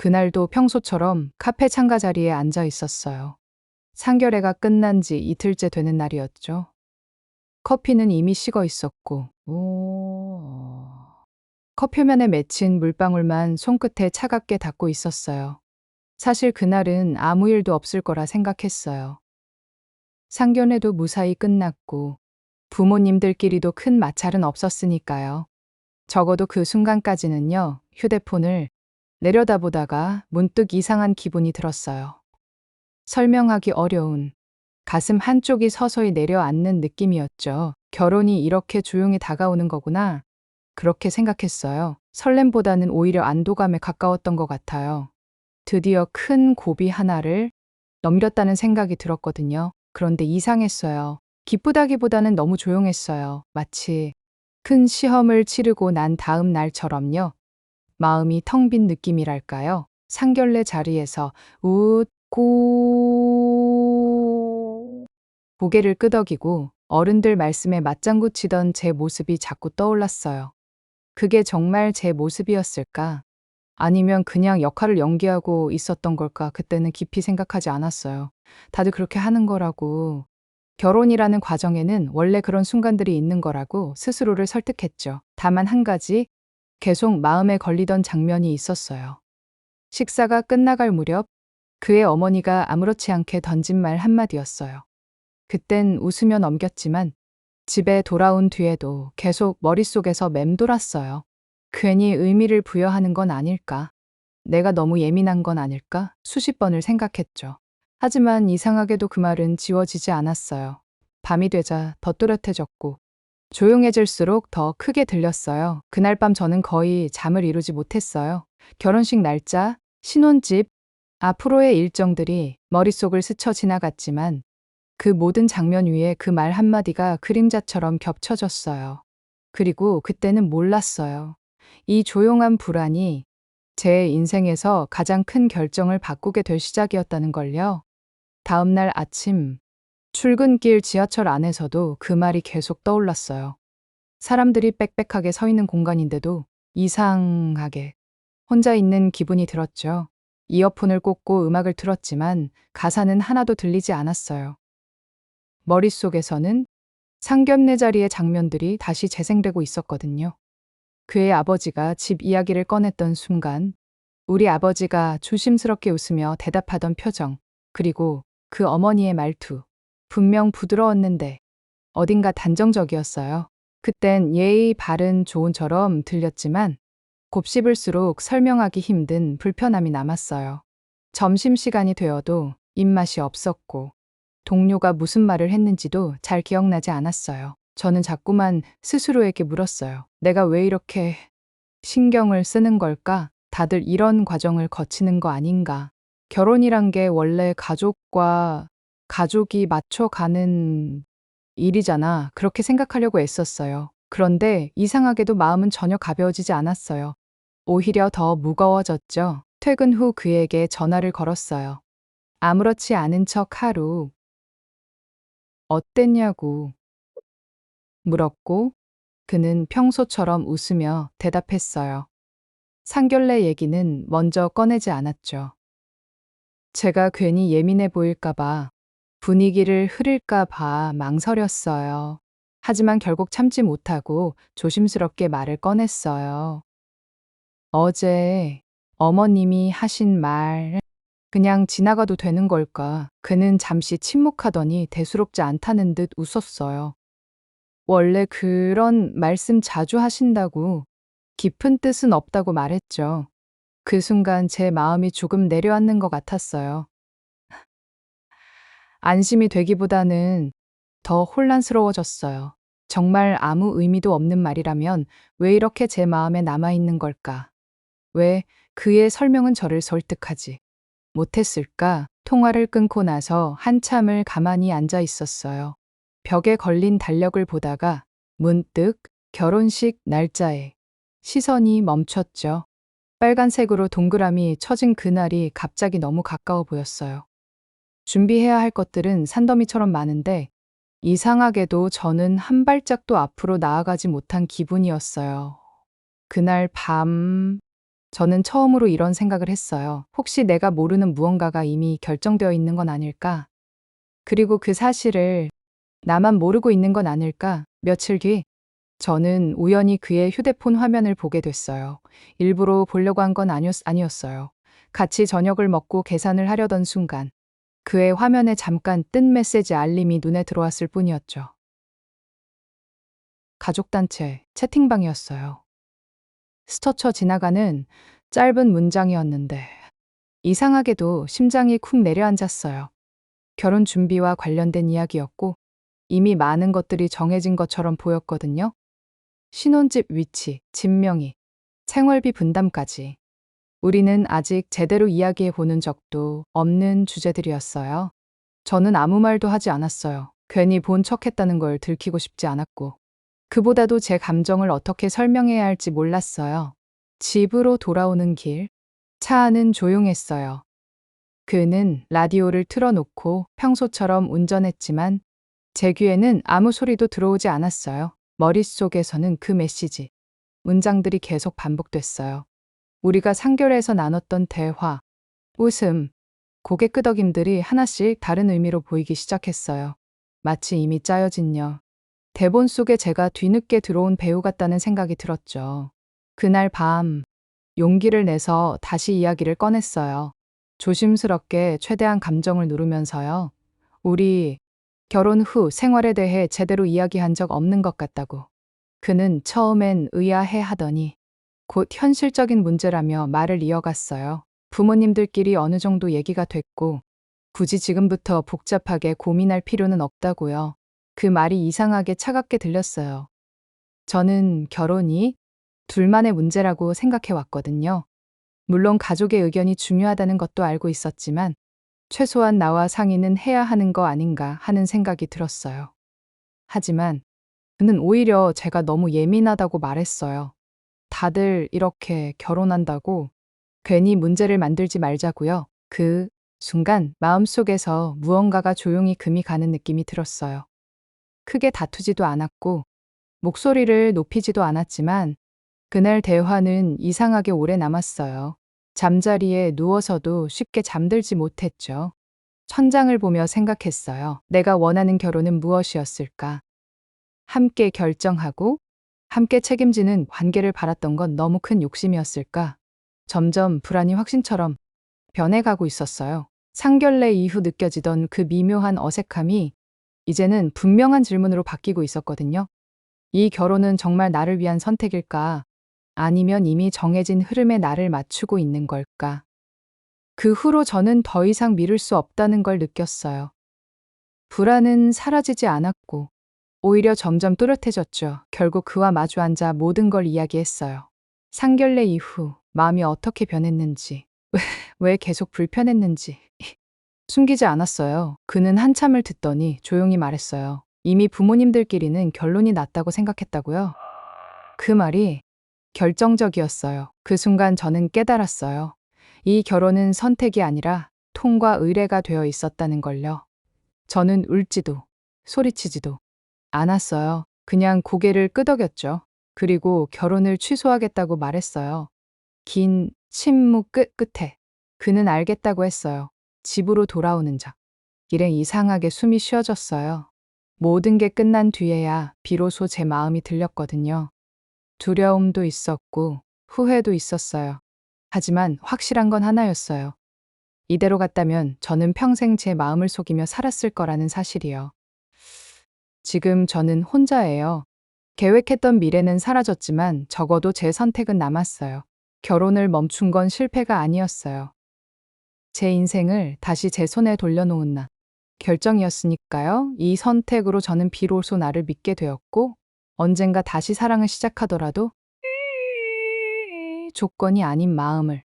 그날도 평소처럼 카페 창가 자리에 앉아 있었어요. 상견례가 끝난 지 이틀째 되는 날이었죠. 커피는 이미 식어 있었고, 컵표면에 맺힌 물방울만 손끝에 차갑게 닿고 있었어요. 사실 그날은 아무 일도 없을 거라 생각했어요. 상견례도 무사히 끝났고, 부모님들끼리도 큰 마찰은 없었으니까요. 적어도 그 순간까지는요, 휴대폰을 내려다보다가 문득 이상한 기분이 들었어요. 설명하기 어려운 가슴 한쪽이 서서히 내려앉는 느낌이었죠. 결혼이 이렇게 조용히 다가오는 거구나. 그렇게 생각했어요. 설렘보다는 오히려 안도감에 가까웠던 것 같아요. 드디어 큰 고비 하나를 넘겼다는 생각이 들었거든요. 그런데 이상했어요. 기쁘다기보다는 너무 조용했어요. 마치 큰 시험을 치르고 난 다음 날처럼요. 마음이 텅 빈 느낌이랄까요? 상견례 자리에서 웃고 고개를 끄덕이고 어른들 말씀에 맞장구 치던 제 모습이 자꾸 떠올랐어요. 그게 정말 제 모습이었을까? 아니면 그냥 역할을 연기하고 있었던 걸까? 그때는 깊이 생각하지 않았어요. 다들 그렇게 하는 거라고. 결혼이라는 과정에는 원래 그런 순간들이 있는 거라고 스스로를 설득했죠. 다만 한 가지 계속 마음에 걸리던 장면이 있었어요. 식사가 끝나갈 무렵 그의 어머니가 아무렇지 않게 던진 말 한마디였어요. 그땐 웃으며 넘겼지만 집에 돌아온 뒤에도 계속 머릿속에서 맴돌았어요. 괜히 의미를 부여하는 건 아닐까? 내가 너무 예민한 건 아닐까? 수십 번을 생각했죠. 하지만 이상하게도 그 말은 지워지지 않았어요. 밤이 되자 더 또렷해졌고 조용해질수록 더 크게 들렸어요. 그날 밤 저는 거의 잠을 이루지 못했어요. 결혼식 날짜, 신혼집, 앞으로의 일정들이 머릿속을 스쳐 지나갔지만 그 모든 장면 위에 그 말 한마디가 그림자처럼 겹쳐졌어요. 그리고 그때는 몰랐어요. 이 조용한 불안이 제 인생에서 가장 큰 결정을 바꾸게 될 시작이었다는 걸요. 다음 날 아침, 출근길 지하철 안에서도 그 말이 계속 떠올랐어요. 사람들이 빽빽하게 서 있는 공간인데도 이상하게 혼자 있는 기분이 들었죠. 이어폰을 꽂고 음악을 틀었지만 가사는 하나도 들리지 않았어요. 머릿속에서는 상견례 자리의 장면들이 다시 재생되고 있었거든요. 그의 아버지가 집 이야기를 꺼냈던 순간, 우리 아버지가 조심스럽게 웃으며 대답하던 표정, 그리고 그 어머니의 말투, 분명 부드러웠는데 어딘가 단정적이었어요. 그땐 예의 바른 조언처럼 들렸지만 곱씹을수록 설명하기 힘든 불편함이 남았어요. 점심시간이 되어도 입맛이 없었고 동료가 무슨 말을 했는지도 잘 기억나지 않았어요. 저는 자꾸만 스스로에게 물었어요. 내가 왜 이렇게 신경을 쓰는 걸까? 다들 이런 과정을 거치는 거 아닌가? 결혼이란 게 원래 가족과 가족이 맞춰가는 일이잖아. 그렇게 생각하려고 애썼어요. 그런데 이상하게도 마음은 전혀 가벼워지지 않았어요. 오히려 더 무거워졌죠. 퇴근 후 그에게 전화를 걸었어요. 아무렇지 않은 척 하루 어땠냐고 물었고 그는 평소처럼 웃으며 대답했어요. 상견례 얘기는 먼저 꺼내지 않았죠. 제가 괜히 예민해 보일까봐, 분위기를 흐릴까봐 망설였어요. 하지만 결국 참지 못하고 조심스럽게 말을 꺼냈어요. 어제 어머님이 하신 말, 그냥 지나가도 되는 걸까? 그는 잠시 침묵하더니 대수롭지 않다는 듯 웃었어요. 원래 그런 말씀 자주 하신다고, 깊은 뜻은 없다고 말했죠. 그 순간 제 마음이 조금 내려앉는 것 같았어요. 안심이 되기보다는 더 혼란스러워졌어요. 정말 아무 의미도 없는 말이라면 왜 이렇게 제 마음에 남아있는 걸까? 왜 그의 설명은 저를 설득하지 못했을까? 통화를 끊고 나서 한참을 가만히 앉아 있었어요. 벽에 걸린 달력을 보다가 문득 결혼식 날짜에 시선이 멈췄죠. 빨간색으로 동그라미 쳐진 그날이 갑자기 너무 가까워 보였어요. 준비해야 할 것들은 산더미처럼 많은데 이상하게도 저는 한 발짝도 앞으로 나아가지 못한 기분이었어요. 그날 밤 저는 처음으로 이런 생각을 했어요. 혹시 내가 모르는 무언가가 이미 결정되어 있는 건 아닐까? 그리고 그 사실을 나만 모르고 있는 건 아닐까? 며칠 뒤, 저는 우연히 그의 휴대폰 화면을 보게 됐어요. 일부러 보려고 한 건 아니었어요. 같이 저녁을 먹고 계산을 하려던 순간, 그의 화면에 잠깐 뜬 메시지 알림이 눈에 들어왔을 뿐이었죠. 가족단체 채팅방이었어요. 스쳐쳐 지나가는 짧은 문장이었는데, 이상하게도 심장이 쿵 내려앉았어요. 결혼 준비와 관련된 이야기였고, 이미 많은 것들이 정해진 것처럼 보였거든요. 신혼집 위치, 집 명의, 생활비 분담까지. 우리는 아직 제대로 이야기해 보는 적도 없는 주제들이었어요. 저는 아무 말도 하지 않았어요. 괜히 본 척했다는 걸 들키고 싶지 않았고. 그보다도 제 감정을 어떻게 설명해야 할지 몰랐어요. 집으로 돌아오는 길, 차 안은 조용했어요. 그는 라디오를 틀어놓고 평소처럼 운전했지만 제 귀에는 아무 소리도 들어오지 않았어요. 머릿속에서는 그 메시지, 문장들이 계속 반복됐어요. 우리가 상결해서 나눴던 대화, 웃음, 고개 끄덕임들이 하나씩 다른 의미로 보이기 시작했어요. 마치 이미 짜여진 대본 속에 제가 뒤늦게 들어온 배우 같다는 생각이 들었죠. 그날 밤, 용기를 내서 다시 이야기를 꺼냈어요. 조심스럽게 최대한 감정을 누르면서요. 우리 결혼 후 생활에 대해 제대로 이야기한 적 없는 것 같다고. 그는 처음엔 의아해 하더니 곧 현실적인 문제라며 말을 이어갔어요. 부모님들끼리 어느 정도 얘기가 됐고, 굳이 지금부터 복잡하게 고민할 필요는 없다고요. 그 말이 이상하게 차갑게 들렸어요. 저는 결혼이 둘만의 문제라고 생각해 왔거든요. 물론 가족의 의견이 중요하다는 것도 알고 있었지만, 최소한 나와 상의는 해야 하는 거 아닌가 하는 생각이 들었어요. 하지만 그는 오히려 제가 너무 예민하다고 말했어요. 다들 이렇게 결혼한다고 괜히 문제를 만들지 말자고요. 그 순간 마음속에서 무언가가 조용히 금이 가는 느낌이 들었어요. 크게 다투지도 않았고 목소리를 높이지도 않았지만 그날 대화는 이상하게 오래 남았어요. 잠자리에 누워서도 쉽게 잠들지 못했죠. 천장을 보며 생각했어요. 내가 원하는 결혼은 무엇이었을까? 함께 결정하고 함께 책임지는 관계를 바랐던 건 너무 큰 욕심이었을까? 점점 불안이 확신처럼 변해가고 있었어요. 상견례 이후 느껴지던 그 미묘한 어색함이 이제는 분명한 질문으로 바뀌고 있었거든요. 이 결혼은 정말 나를 위한 선택일까? 아니면 이미 정해진 흐름에 나를 맞추고 있는 걸까? 그 후로 저는 더 이상 미룰 수 없다는 걸 느꼈어요. 불안은 사라지지 않았고, 오히려 점점 또렷해졌죠. 결국 그와 마주 앉아 모든 걸 이야기했어요. 상견례 이후 마음이 어떻게 변했는지, 왜 계속 불편했는지 숨기지 않았어요. 그는 한참을 듣더니 조용히 말했어요. 이미 부모님들끼리는 결론이 났다고 생각했다고요? 그 말이 결정적이었어요. 그 순간 저는 깨달았어요. 이 결혼은 선택이 아니라 통과 의례가 되어 있었다는 걸요. 저는 울지도 소리치지도 않았어요. 그냥 고개를 끄덕였죠. 그리고 결혼을 취소하겠다고 말했어요. 긴 침묵 끝에 그는 알겠다고 했어요. 집으로 돌아오는 작. 일행 이상하게 숨이 쉬어졌어요. 모든 게 끝난 뒤에야 비로소 제 마음이 들렸거든요. 두려움도 있었고 후회도 있었어요. 하지만 확실한 건 하나였어요. 이대로 갔다면 저는 평생 제 마음을 속이며 살았을 거라는 사실이요. 지금 저는 혼자예요. 계획했던 미래는 사라졌지만 적어도 제 선택은 남았어요. 결혼을 멈춘 건 실패가 아니었어요. 제 인생을 다시 제 손에 돌려놓은 결정이었으니까요. 이 선택으로 저는 비로소 나를 믿게 되었고, 언젠가 다시 사랑을 시작하더라도 조건이 아닌 마음을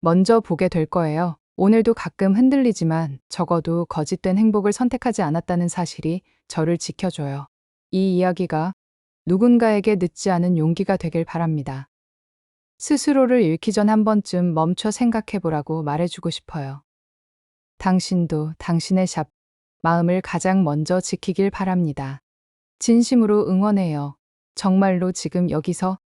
먼저 보게 될 거예요. 오늘도 가끔 흔들리지만 적어도 거짓된 행복을 선택하지 않았다는 사실이 저를 지켜줘요. 이 이야기가 누군가에게 늦지 않은 용기가 되길 바랍니다. 스스로를 잃기 전 한 번쯤 멈춰 생각해보라고 말해주고 싶어요. 당신도 당신의 마음을 가장 먼저 지키길 바랍니다. 진심으로 응원해요. 정말로 지금 여기서